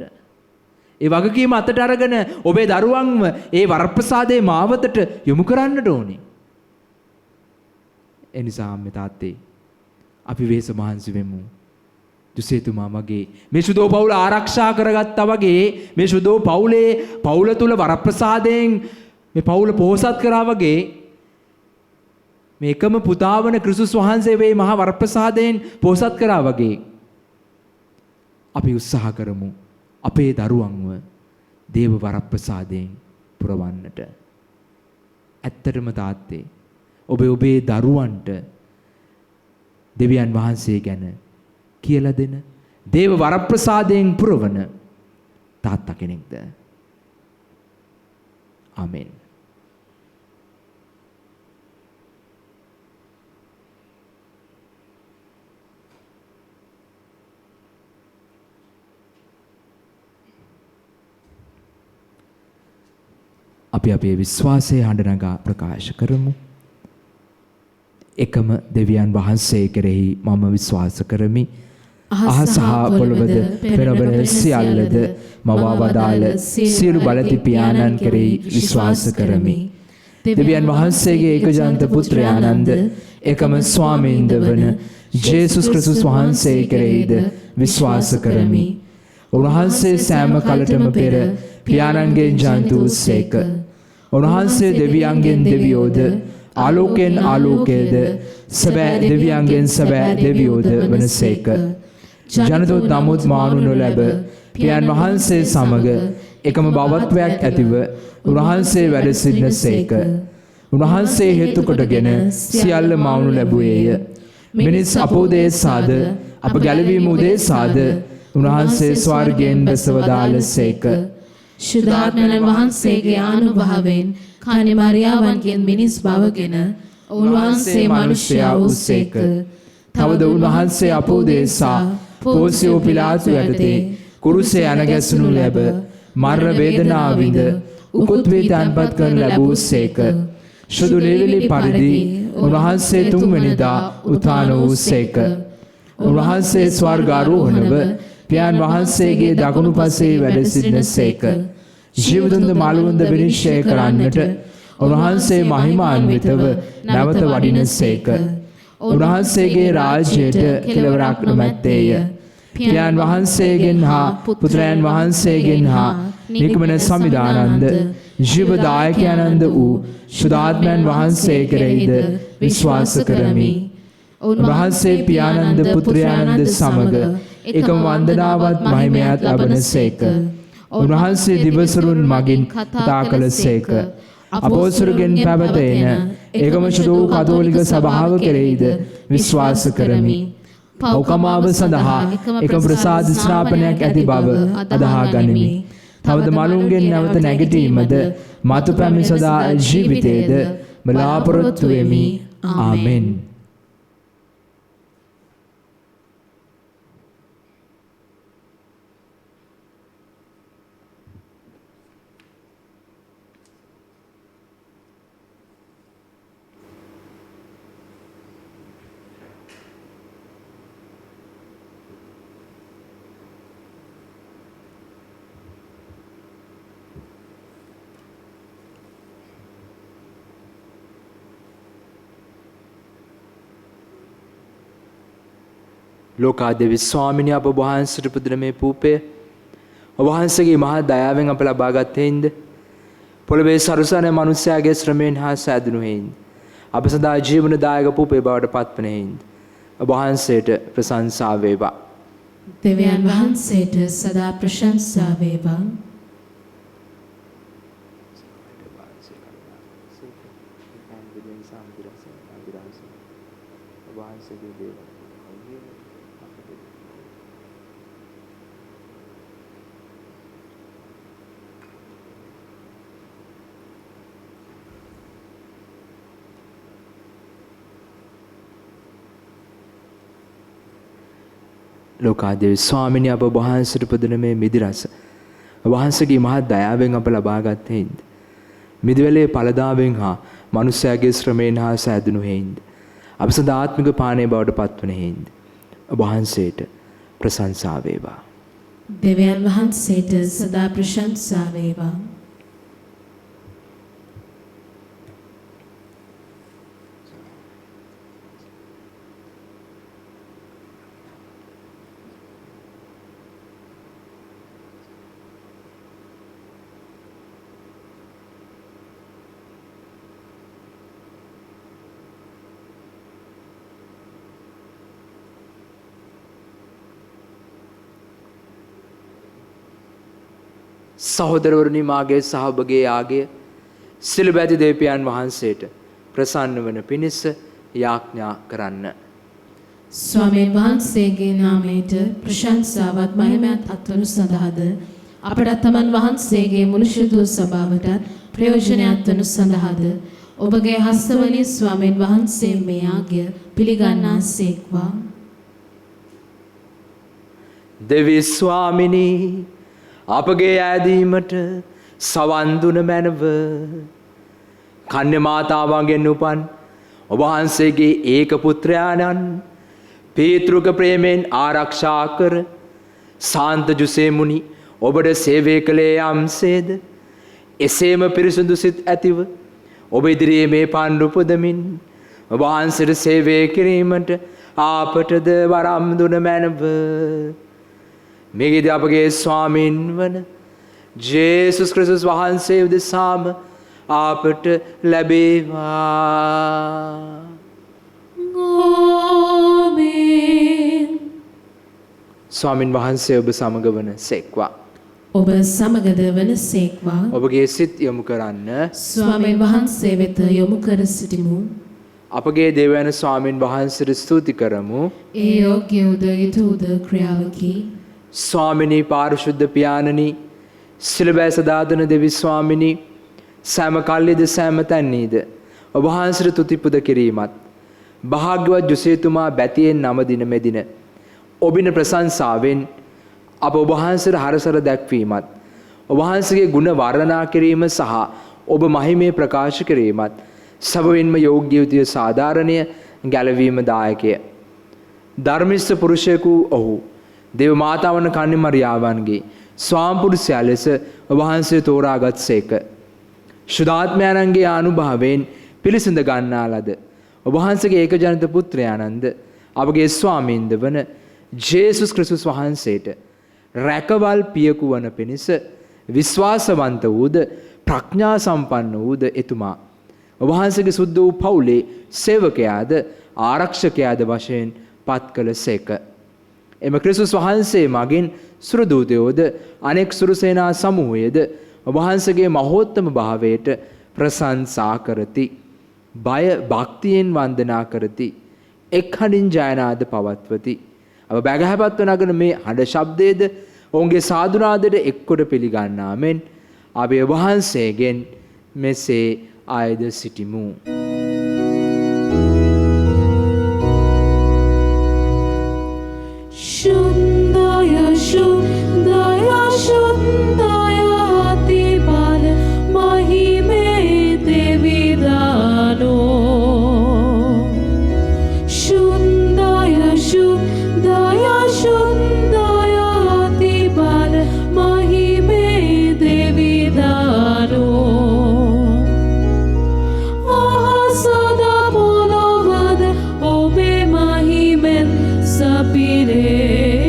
ඒ වගකීම අතට අරගෙන ඔබේ දරුවන්ව ඒ වරප්‍රසාදයේ මාවතට යොමු කරන්නට ඕනේ. එනිසා අම්මේ තාත්තේ අපි වෙහෙස මහන්සි වෙමු. ජුසේතුමා වගේ මේ සුදෝ පවුල ආරක්ෂා කරගත්තා වගේ, මේ සුදෝ පවුල තුල වරප්‍රසාදයෙන් මේ පවුල පොහොසත් කරා වගේ, මේ එකම පුතා වන ක්‍රිස්තුස් වහන්සේ වේ මහා වරප්‍රසාදයෙන් පොහොසත් කරා වගේ අපි උත්සාහ කරමු අපේ දරුවන්ව දේව වරප්‍රසාදයෙන් පුරවන්නට. ඇත්තටම තාත්තේ ඔබේ දරුවන්ට දෙවියන් වහන්සේ ගැන කියලා දෙන, දේව වරප්‍රසාදයෙන් පුරවන තාත්තා කෙනෙක්ද? ආමෙන්. අපි අපේ විශ්වාසය හඬනගා ප්‍රකාශ කරමු. එකම දෙවියන් වහන්සේ කෙරෙහි මම විශ්වාස කරමි. අහස සහ පොළොවද පෙරබර සියල්ලද මවා වදාළ සියලු බලති පියාණන් කෙරෙහි විශ්වාස කරමි. දෙවියන් වහන්සේගේ ඒකජාන්ත පුත්‍රයාණන්ද එකම ස්වාමීන්ද වන ජේසුස් ක්‍රිස්තුස් වහන්සේ කෙරෙහිද විශ්වාස කරමි. උන්වහන්සේ සෑම කලටම පෙර පියාණන්ගෙන් ජාන්තු වූසේක. උන්වහන්සේ දෙවියන්ගෙන් දෙවියෝද, ආලෝකයෙන් ආලෝකයේද, සැබෑ දෙවියන්ගෙන් සැබෑ දෙවියෝද වනසේක. ජනතොත් නමුත් මානු නොලැබ පියාණන් වහන්සේ සමග එකම භවත්වයක් ඇතිව උන්වහන්සේ වැඩ සිටිනසේක. උන්වහන්සේ හේතු කොටගෙන සියල්ල මානු ලැබුවේය. මිනිස් අපෝදේසාද අප ගැලවීම උදෙසාද උන්වහන්සේ ස්වර්ගයෙන් බැසවදාළසේක. ශුද්ධාත්මයන් වහන්සේගේ ආනුභාවයෙන් කන්‍ය මරියාවන්ගෙන් මිනිස් බවගෙන උන්වහන්සේ මිනිසයා වූසේක. තවද උන්වහන්සේ අපෝදේසා පෝසියෝ පිලාතු යටතේ කුරුසේ අනගැසුණු ලැබ මරණ වේදනාව විඳ උකුත් වී තැන්පත් කරන ලැබූ සේක. සුදු ලේවිලි පරිදි උන්වහන්සේ තුන්වෙනිදා උත්ථාන වූ සේක. උන්වහන්සේ ස්වර්ගාරෝහණව පියාණන් වහන්සේගේ දකුණු පසේ වැඩ සිටින සේක. ජීවදුන්ද මළුන්ද විනිශ්චය කරන්නට උන්වහන්සේ මහිමාන්විතව නැවත වඩින සේක. උන්වහන්සේගේ රාජ්‍යයට කෙළවරක් නොමැත්තේය. පියාණන් වහන්සේගෙන් හා පුත්‍රයන් වහන්සේගෙන් හා නිගමන සමිදානන්ද ජීවදායකයන්න්ද වූ සුදාත්මයන් වහන්සේ කෙරෙහිද විශ්වාස කරමි. උන්වහන්සේ පියාණන්ද පුත්‍රයන්න්ද සමග එකම වන්දනාවත් මහිමයත් ලබන සේක. උන්වහන්සේ දිවසරුන් මගින් කතා කළ සේක. අපෝස්තලයන්ගෙන් පැවතෙන ඒකම සුදු කතෝලික සභාව කෙරෙහිද විශ්වාස කරමි. පෞකමාව සඳහා එකම ප්‍රසාද ස්ථාපනයක් ඇති බව අදහා ගනිමි. තවද මළුන්ගෙන් නැවත නැගිටීමද මතු පැමිණි සදා ජීවිතයේද බලාපොරොත්තු වෙමි. ආමෙන්. ලෝකාදේවි ස්වාමිනිය අප වහන්සේට පුදුන මේ පූපය ඔබ වහන්සේගේ මහා දයාවෙන් අප ලබාගත් හේින්ද පොළවේ සරුසන මනුෂ්‍යයාගේ ශ්‍රමයෙන් හා සෑදුණු හේින්ද අප සදා ජීවනදායක පූපේ බවට පත්වන හේින්ද ඔබ වහන්සේට ප්‍රශංසා වේවා. දෙවියන් වහන්සේට සදා ප්‍රශංසා වේවා. ලෝකාදේවි ස්වාමිනිය අප වහන්සේට පුදුන මේ මිදි රස වහන්සේගේ මහා දයාවෙන් අප ලබාගත් හේින්ද මිදිවැලේ පළදාවෙන් හා මනුෂ්‍යයාගේ ශ්‍රමයෙන් හා සෑදුණු හේින්ද අප සදා ආත්මික පානය බවට පත්වන හේින්ද ඔබ වහන්සේට ප්‍රශංසා වේවා. දෙවියන් වහන්සේට සදා ප්‍රශංසා වේවා. සහෝදරවරුනි මාගේ සහ ඔබගේ යාගය සිළුව ඇති දෙවියන් වහන්සේට ප්‍රසන්න වන පිණිස යාඥා කරන්න. ස්වාමීන් වහන්සේගේ නාමයට ප්‍රශංසාවත් මහිමයත් අත්වනු සඳහාද අපට තමන් වහන්සේගේ මුනිසුදු සභාවට ප්‍රයෝජනයක් වනු සඳහාද ඔබගේ හස්තවලින් ස්වාමීන් වහන්සේ මේ යාගය පිළිගන්නාසේක්වා. දෙවි ස්වාමිනී අපගේ ඈදීමට සවන් දුන මැනව කන්‍ය මාතාවගෙන් උපන් ඔබ වහන්සේගේ ඒක පුත්‍රයාණන් පේතෘක ප්‍රේමයෙන් ආරක්ෂා කර සාන්ත ජුසේ මුනි ඔබට සේවය කළේ යම්සේද එසේම පිරිසුදු සිත් ඇතිව ඔබ ඉදිරියේ මේ පඬු පුදමින් ඔබ වහන්සේට සේවය කිරීමට ආපටද වරම් දුන මැනව. මේකෙදී අපගේ ස්වාමීන් වන ජේසුස් ක්‍රිස්තුස් වහන්සේ උදෙසාම අපට ලැබේවා. ආමේන්. ස්වාමින් වහන්සේ ඔබ සමග වන සේක්වා. ඔබ සමගද වන සේක්වා. ඔබගේ සිත් යොමු කරන්න ස්වාමීන් වහන්සේ වෙත යොමු කර සිටිමු. අපගේ දෙවියන් ස්වාමින් වහන්සේට ස්තුති කරමු. ඒ යෝග්‍ය උද යුතුද ක්‍රියාවකි. ස්වාමිනී පාරිශුද්ධ පියාණනි සිළුබෑ සදාදන දෙවි ස්වාමිනී සෑම කල්ලිද සෑම තැන්නීද ඔබ වහන්සේට තුති පුද කිරීමත් භාග්‍යවත් ජුසේතුමා බැතියෙන් නමදින මෙදින ඔබින ප්‍රශංසාවෙන් අප ඔබ වහන්සේට හරසර දැක්වීමත් වහන්සේගේ ගුණ වර්ණනා කිරීම සහ ඔබ මහිමේ ප්‍රකාශ කිරීමත් සබවින්ම යෝග්‍ය යුතුය සාධාරණය ගැලවීම දායකය. ධර්මිෂ්ඨ පුරුෂයෙකු ඔහු දේව මාතාවන කන්‍ය මරියාවන්ගේ ස්වාම්පුරුෂයා ලෙස වහන්සේ තෝරාගත්සේක. ශුද්ධාත්මයන්ගේ අනුභවයෙන් පිළිසිඳ ගන්නා ලද වහන්සේගේ ඒකජනිත පුත්‍රයානන්ද අපගේ ස්වාමීන්ද වන ජේසුස් ක්‍රිස්තුස් වහන්සේට රැකවල් පියකු වන පිණිස විශ්වාසවන්ත වූද ප්‍රඥා සම්පන්න වූද එතුමා වහන්සේගේ සුද්ධ වූ පවුලේ සේවකයාද ආරක්ෂකයාද වශයෙන් පත් කළ සේක. එම ක්‍රිස්තුස් වහන්සේ මගින් සුරදූතයෝද අනෙක් සුරසේනා සමූහයේද වහන්සේගේ මහෝත්තම භාවයට ප්‍රශංසා කරති. බය භක්තියෙන් වන්දනා කරති. එක්හඬින් ජයනාද පවත්වති. අප බැගහැපත්ව නගන මේ හඬ ශබ්දයේද ඔවුන්ගේ සාදුනාදයට එක්කොට පිළිගන්නා මෙන් අපි වහන්සේගෙන් මෙසේ ආයද සිටිමු. शुद्धाय शुद्धाय शुद्धाय अतिबल महिमे देविदानो शुद्धाय शुद्धाय शुद्धाय अतिबल महिमे देविदानो सदा बोलवद ओबे महिमेन सपिरे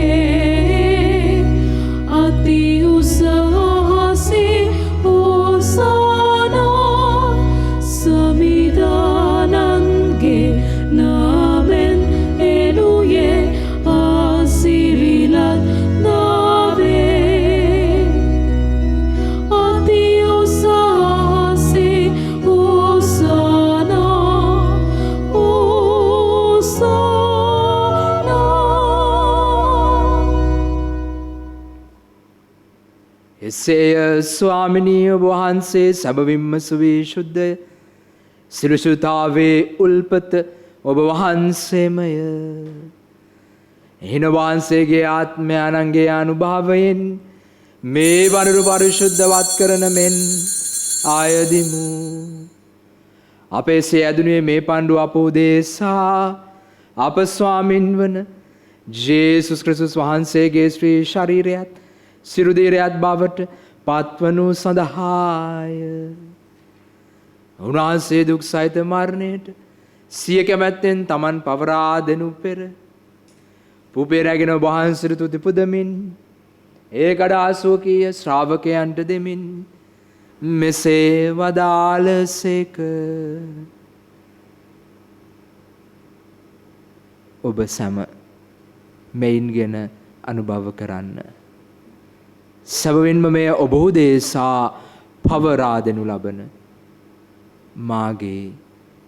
එසේය ස්වාමිනී වහන්සේ සැබවින්ම සුවිශුද්ධය සිරුසුතාවේ උල්පත ඔබ වහන්සේමය. එහෙන වහන්සේගේ ආත්මයන්ගේ අනුභවයෙන් මේ වනරු පරිශුද්ධවත් කරන මෙන් ආයදිමු. අපේ සේ ඇදුනේ මේ පණ්ඩු අපෝදේසා අප ස්වාමින් වන ජේසුස් ක්‍රිස්තුස් වහන්සේගේ ශ්‍රී ශරීරයත් සිරුදීරයත් බවට පත්වනු සඳහාය. උන්වහන්සේ දුක් සහිත මරණයට සිය කැමැත්තෙන් තමන් පවරා දෙනු පෙර පුපේ රැගෙන වහන්සේට තුති පුදමින් ඒ කඩාසුවකීය ශ්‍රාවකයන්ට දෙමින් මෙසේ වදාළසේක. ඔබ සැම මෙයින්ගෙන අනුභව කරන්න. සැබවින්ම මෙය ඔබහු දේසා පවරා දෙනු ලබන මාගේ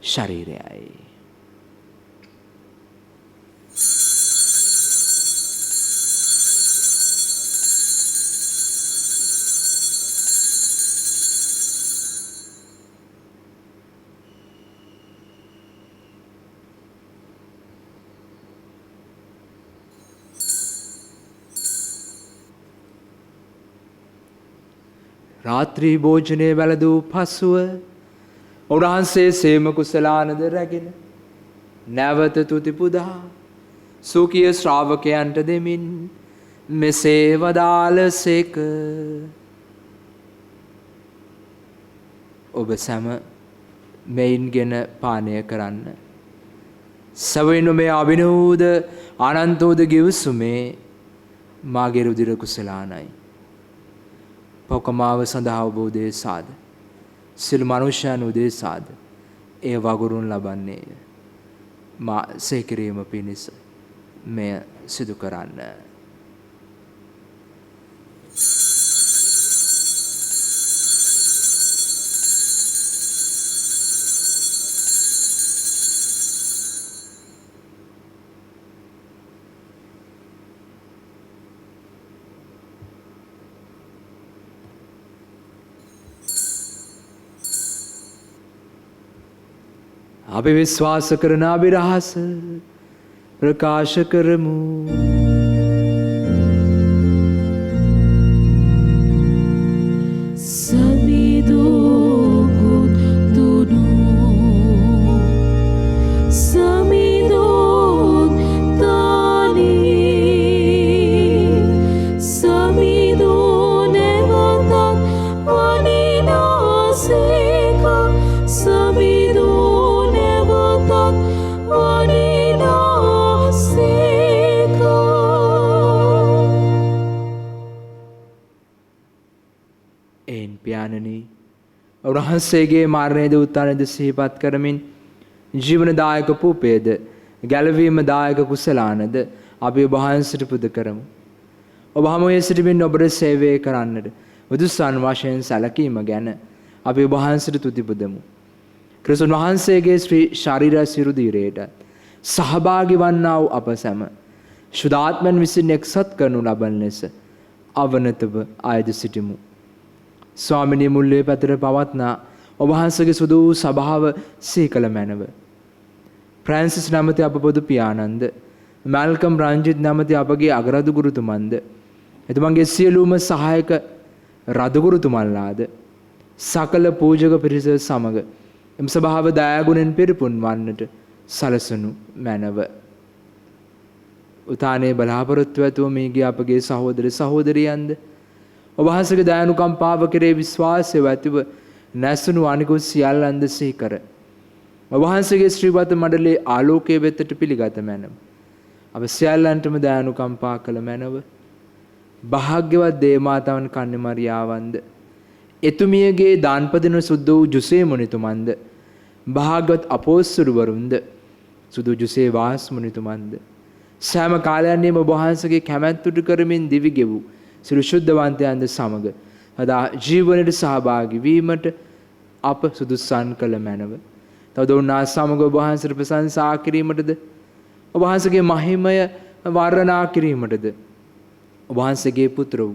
ශරීරයයි. රාත්‍රී භෝජනය වැළඳූ පසුව උන්වහන්සේ සේම කුසලානද රැගෙන නැවත තුති පුදා සුඛිය ශ්‍රාවකයන්ට දෙමින් මෙසේ වදාළසේක. ඔබ සැම මෙයින්ගෙන පානය කරන්න. සැබවින්ම මේ අභිනවූද අනන්තෝද ගිවිසුමේ මාගේ රුධිර කුසලානයි. පොකමාව සඳහා ඔබ උදෙසාද සියලු මනුෂ්‍යයන් උදෙසාද එය වගුරුන් ලබන්නේය. මා සේකිරීම පිණිස මෙය සිදු කරන්න. අපි විශ්වාස කරන අභිරහස ප්‍රකාශ කරමු. සේක සමිදෝ නැවතත් වඩිනා සේක. එයින් පියාණනි උන්වහන්සේගේ මරණයද උත්ථානයද සිහිපත් කරමින් ජීවනදායක පූපේද ගැලවීමදායක කුසලානද අපි ඔබ වහන්සේට පුද කරමු. ඔබ හමුවේ සිටමින් ඔබට සේවය කරන්නට උදුස්සන් වශයෙන් සැලකීම ගැන අපි ඔබ වහන්සේට තුති පුදමු. ක්‍රිස්තුන් වහන්සේගේ ශ්‍රී ශරීර සිරුදීරයට සහභාගී වන්නා වූ අප සැම ශුද්ධාත්මයන් විසින් එක්සත් කරනු ලබන ලෙස අවනතව ආයද සිටිමු. ස්වාමිනී මුල්ලේ පැතර පවත්නා ඔබ වහන්සේගේ සුදු වූ සභාව සීකල මැනව. ෆ්‍රැන්සිස් නැමැති අප පොදු පියාණන්ද මැල්කම් රංජිත් නැමැති අපගේ අගරදු ගුරුතුමන්ද එතුමන්ගේ සියලුම සහායක රදගුරුතුමන්ලාද සකල පූජක පිරිස සමග එම සභාව දයාගුණෙන් පිරිපුන් වන්නට සලසනු මැනව. උතානේ බලාපොරොත්තු ඇතුව මේගේ අපගේ සහෝදර සහෝදරියන්ද ඔබ වහන්සේගේ දයානුකම්පාව කෙරේ විශ්වාසය ඇතිව නැසුණු අනිකුත් සියල්ලන්ද සිහි කර ඔබ වහන්සේගේ ශ්‍රීවත මඩලේ ආලෝකයේ වෙතට පිළිගත මැනව. අප සියල්ලන්ටම දයානුකම්පා කළ මැනව. භාග්‍යවත් දේවමාතාවන් කන්නේ මරියාවන්ද එතුමියගේ දාන්පදින සුද්ධ වූ ජුසේ මුනිතුමන්ද භාග්‍යවත් අපොස්තලවරුන්ද සුදු ජුසේ වාස් මුනිතුමන්ද සෑම කාලයන්ෙම ඔබ වහන්සේගේ කැමැත්තුට කරමින් දිවි ගෙවූ සිළු ශුද්ධවන්තයන්ද සමග අදා ජීවනයට සහභාගී වීමට අප සුදුසන් කළ මැනව. තවද උන්වහන්සේ සමග ඔබ වහන්සේට ප්‍රශංසා කිරීමටද ඔබ වහන්සේගේ මහිමය වර්ණනා කිරීමටද ඔබ වහන්සේගේ පුත්‍ර වූ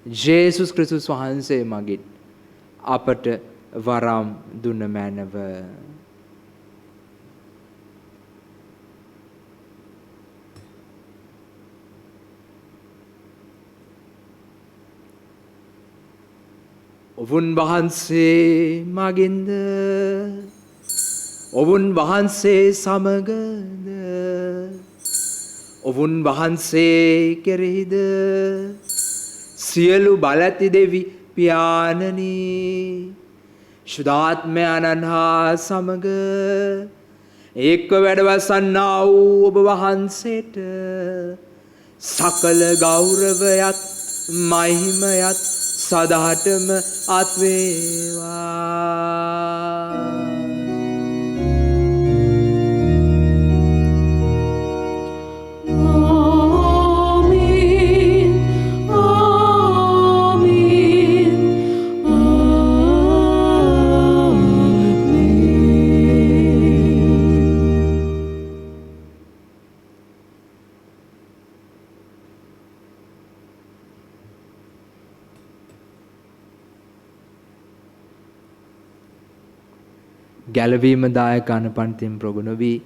ජේසුස් ක්‍රිස්තුස් වහන්සේ මගින් අපට වරම් දුන්න මැනව. ඔවුන් වහන්සේ මගින්ද ඔවුන් වහන්සේ සමගද ඔවුන් වහන්සේ කෙරෙහිද සියලු බලැති දෙවි පියාණනි ශුද්ධාත්මයන්න් හා සමග එක්ව වැඩවසන්නා වූ ඔබ වහන්සේට සකල ගෞරවයත් මහිමයත් සදාටම අත්වේවා. ගැලවීම දායක අනපන්තිම් ප්‍රගුණ වී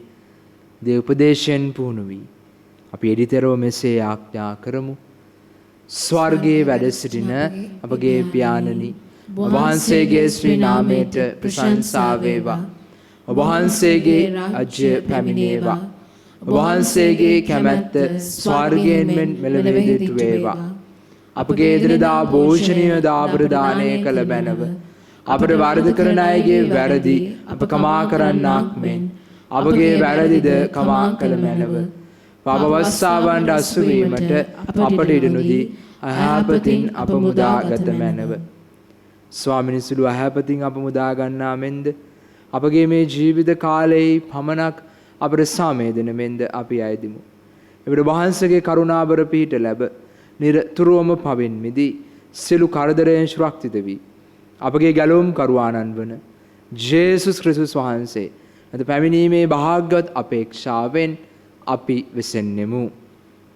දේ උපදේශයෙන් පුහුණු වී අපි එඩිතරව මෙසේ ආඥා කරමු. ස්වර්ගයේ වැඩ සිටින අපගේ පියාණනි ඔබ වහන්සේගේ ශ්‍රී නාමයට ප්‍රශංසා වේවා. ඔබ වහන්සේගේ රාජ්‍ය පැමිණේවා. ඔබ වහන්සේගේ කැමැත්ත ස්වර්ගයෙන් මෙලොව දිට වේවා. අපගේ එදිනදා භෝජනීය දාප්‍රදානය කළ බැනව අපට වරද කරන අයගේ වැරදි අප කමා කරන්නාක් මෙන් අපගේ වැරදිද කමා කළ මැනව. පාපවස්සාවන්ට අසු වීමට අපට ඉඩ නොදී අයහපතින් අප මුදා ගත මැනව. ස්වාමිනි සුළු අයහපතින් අප මුදා ගන්නා මෙන්ද අපගේ මේ ජීවිත කාලයේ පමණක් අපට සාමය දෙන මෙන්ද අපි අයදිමු. එවිට වහන්සේගේ කරුණාබර පිහිට ලැබ නිරතුරුවම පවින් මිදී සියලු කරදරයන් සුරක්ෂිත වී අපගේ ගැලවුම් කරුවාණන් වන ජේසුස් ක්‍රිස්තුස් වහන්සේ අද පැමිණීමේ භාග්‍යවත් අපේක්ෂාවෙන් අපි වෙසෙන්නෙමු.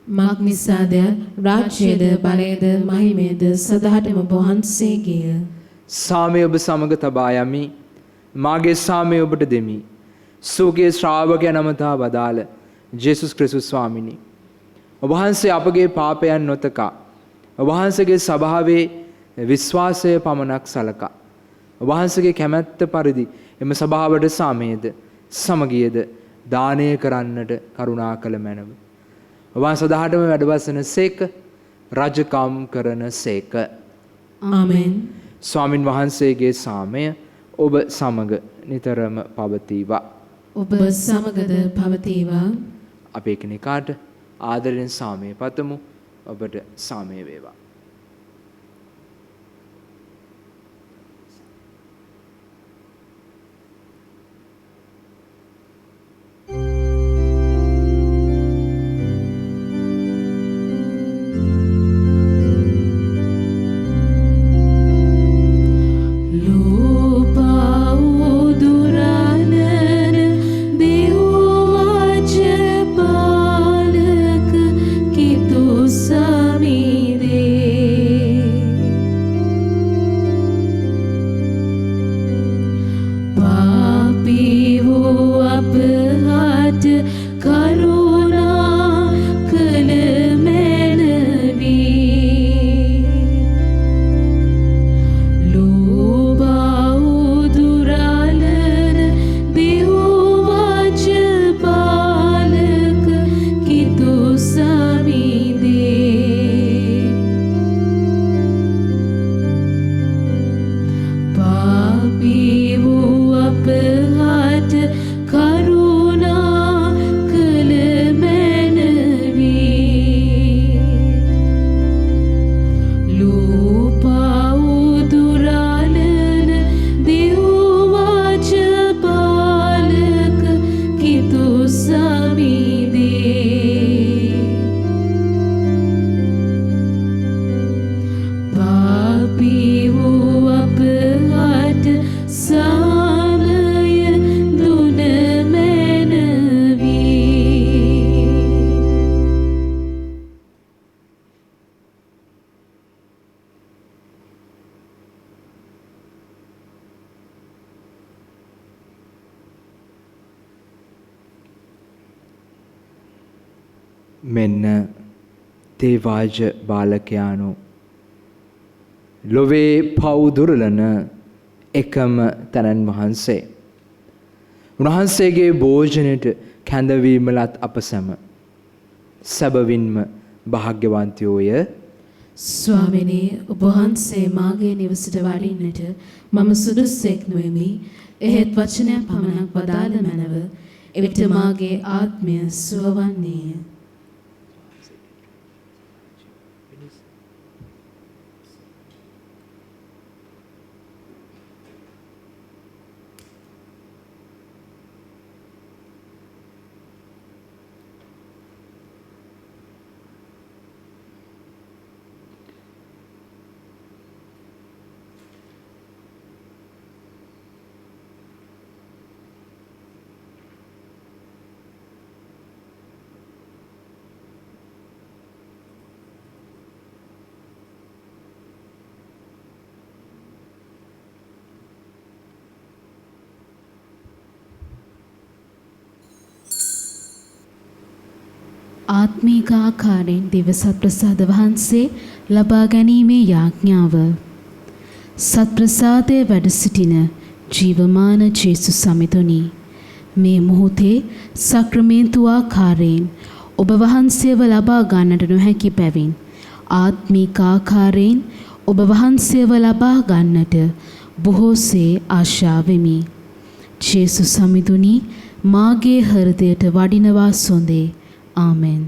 මක් නිසාද රාජ්‍යයේද බලයේද මහිමයේද සදාටම ඔබ වහන්සේගේය. සාමය ඔබ සමග තබා යමි. මාගේ සාමය ඔබට දෙමි. සුවගේ ශ්‍රාවකයන් නමතා වදාළ ජේසුස් ක්‍රිස්තුස් ස්වාමිනි ඔබ වහන්සේ අපගේ පාපයන් නොතකා ඔබ වහන්සේගේ ස්වභාවයේ විශ්වාසය පමණක් සලකා ඔබ වහන්සේගේ කැමැත්ත පරිදි එම සභාවට සාමයේද සමගියද දානය කරන්නට කරුණා කළ මැනව. ඔබ සදාටම වැඩවසන සේක රජකම් කරන සේක. ආමෙන්. ස්වාමින් වහන්සේගේ සාමය ඔබ සමග නිතරම පවතිවා. ඔබ සමගද පවතිවා. අපේ කෙනෙකාට ආදරයෙන් සාමය පතමු. ඔබට සාමය වේවා. මෙන්න තේවාජ බාලකයාණෝ ලොවේ පව් දුරලන එකම තනන් වහන්සේ. උන්වහන්සේගේ භෝජනයට කැඳවීමලත් අප සැම සැබවින්ම භාග්‍යවන්තයෝය. ස්වාමිනී, ඔබ වහන්සේ මාගේ නිවසට වඩින්නට මම සුදුස්සෙක් නොෙමි. එහෙත් වචනයක් පමණක් වදාළ මැනව. එවිට මාගේ ආත්මය සුවවන්නේය. ආත්මීක ආකාරයෙන් දිව සත්ප්‍රසාද වහන්සේ ලබා ගැනීමේ යාඥාව. සත්ප්‍රසාදයේ වැඩ සිටින ජීවමාන ජේසුස් සමිතුනි, මේ මොහොතේ සක්‍රමේන්තු ආකාරයෙන් ඔබ වහන්සේව ලබා ගන්නට නොහැකි බැවින් ආත්මීක ආකාරයෙන් ඔබ වහන්සේව ලබා ගන්නට බොහෝසේ ආශා වෙමි. ජේසුස් සමිතුනි, මාගේ හෘදයට වඩිනවා සොඳේ. ආමෙන්.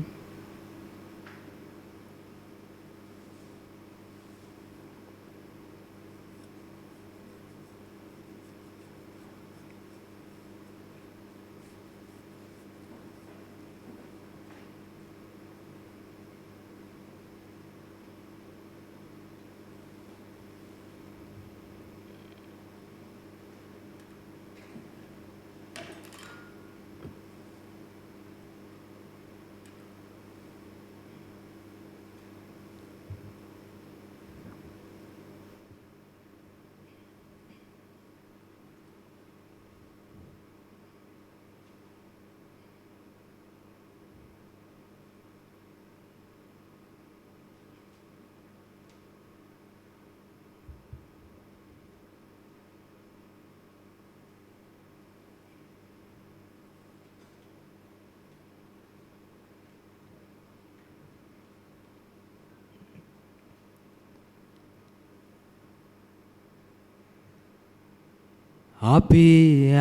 අපි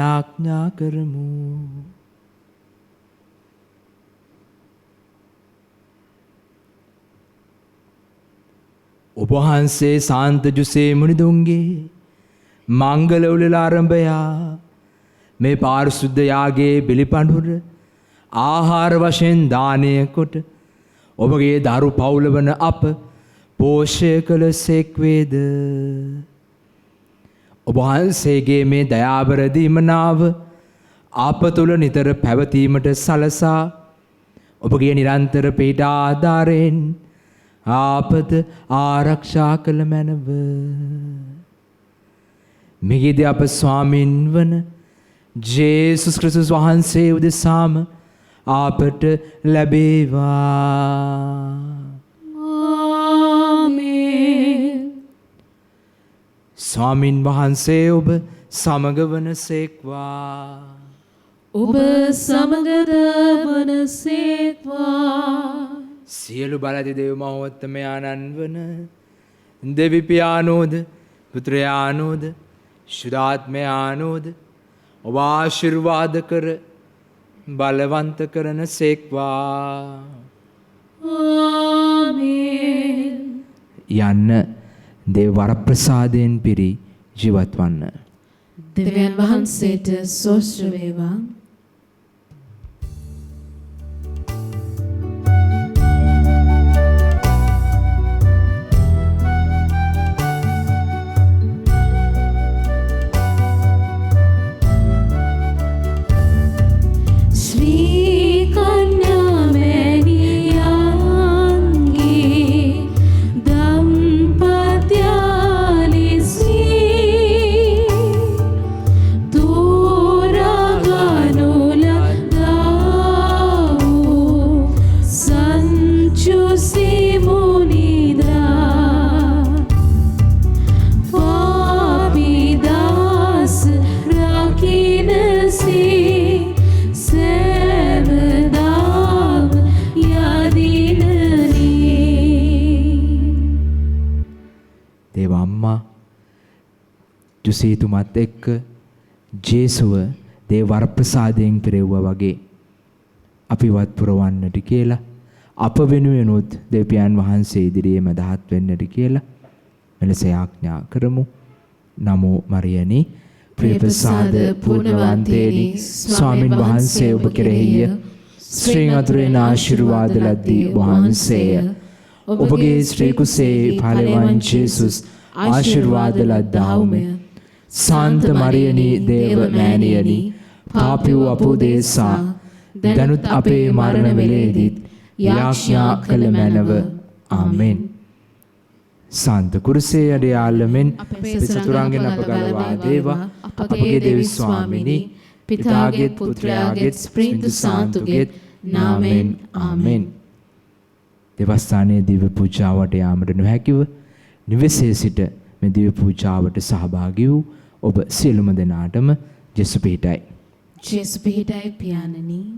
ආඥා කරමු. ඔබ වහන්සේ සාන්ත ජුසේ මුනිදුන්ගේ මංගල උළෙල ආරම්භයා මේ පාරිශුද්ධ යාගයේ බිලිපඬුර ආහාර වශයෙන් දානය කොට ඔබගේ දරු පවුල වන අප පෝෂය කළ සේක්වේද. ඔබ වහන්සේගේ මේ දයාබර දීමනාව අප තුළ නිතර පැවතීමට සලසා ඔබගේ නිරන්තර පීඩා ආධාරයෙන් ආපද ආරක්ෂා කළ මැනව. මිහිද අප ස්වාමින් වන ජේසුස් ක්‍රිස්තුස් වහන්සේ උදෙසාම අපට ලැබේවා. ආමේන්. ස්වාමින් වහන්සේ ඔබ සමග වනසේක්වා. ඔබ සමගද වනසේක්වා. සියලු බලති දෙව් මහෝත්තමයාණන් වන දෙවිපියාණෝද පුත්‍රයාණෝද ශුද්ධාත්මයාණෝද ඔබ ආශිර්වාද කර බලවන්ත කරන සේක්වා. ආමේන්. යන්න දේව වරප්‍රසාදයෙන් පිරි ජීවත් වන්න. දෙවියන් වහන්සේට සෝස්ත්‍ර වේවා. ජුසීතුමත් එක්ක ජේසුව දේ වරප්‍රසාදයෙන් පෙරෙව්වා වගේ අපිවත් පුරවන්නට කියලා අප වෙනුවෙනුත් දෙවියන් වහන්සේ ඉදිරියේ මදහත් වෙන්නට කියලා මෙලෙස ආඥා කරමු. නමෝ මරියනි ප්‍රේපසාද පූර්ණවන්තේනි ස්වාමින් වහන්සේ ඔබ කෙරෙහිය ශ්‍රී අතුරෙන් ආශිර්වාද ලද්දී වහන්සේය. ඔබගේ ශ්‍රී කුසේ ඵලවන් ජේසුස් ආශිර්වාද ලද්දාවුමය. සාන්ත මරියනි දේව මෑණියනි පාපී වූ අප උදෙසා දනුත් අපේ මරණ වේලේදීත් යාඥා කළ මැනව. ආමෙන්. සාන්ත කුරුසේ අඩයාලමෙන් පිසතුරන්ගෙන් අප ගලවා දේවා අපගේ දෙවි ස්වාමිනී පිතාගේත් පුත්‍රයාගේත් ස්ප්‍රින්තු සාන්තුගේත් නාමෙන්. ආමෙන්. දෙවස්ථානයේ දිව්‍ය පූජාවට යාමට නොහැකිව නිවෙසේ සිට මේ දිව්‍ය පූජාවට සහභාගී වූ ඔබ සියලුම දෙනාටම ජේසු පිහිටයි. ජේසු පිහිටයි පියාණනි.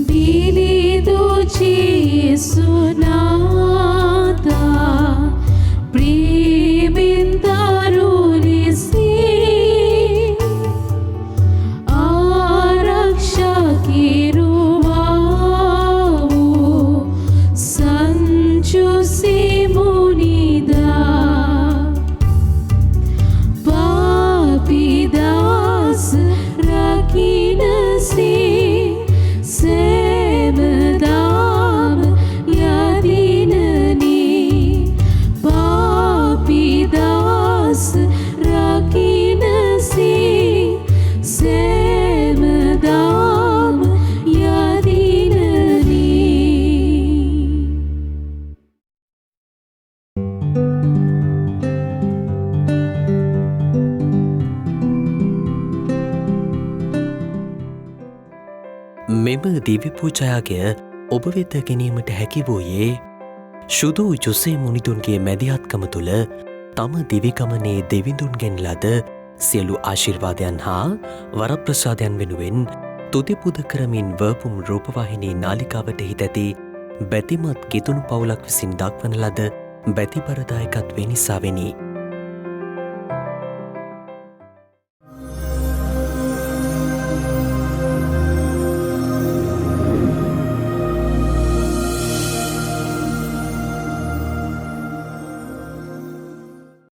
Bilido Jesu nata primindarulisi arakshakiruvavu sanchusi munida papidas rakinasi Sevdam yadinani papidas rakinasi Sevdam yadinani. මෙම දිව්‍ය පූජායකය ඔබ වෙත ගැනීමට හැකි වූයේ ශුදු ජොසේ මුනිදුන්ගේ මැදිහත්කම තුළ තම දිවිගමනේ දෙවිඳුන්ගෙන් ලද සියලු ආශිර්වාදයන් හා වරප්‍රසාදයන් වෙනුවෙන් තුතිපුද කරමින් වර්පුම් රූපවාහිනී නාලිකාවට හිත ඇති බැතිමත් කිතුුණු පවුලක් විසින් දක්වන ලද බැතිපරදායකත්වේ නිසාවෙනි.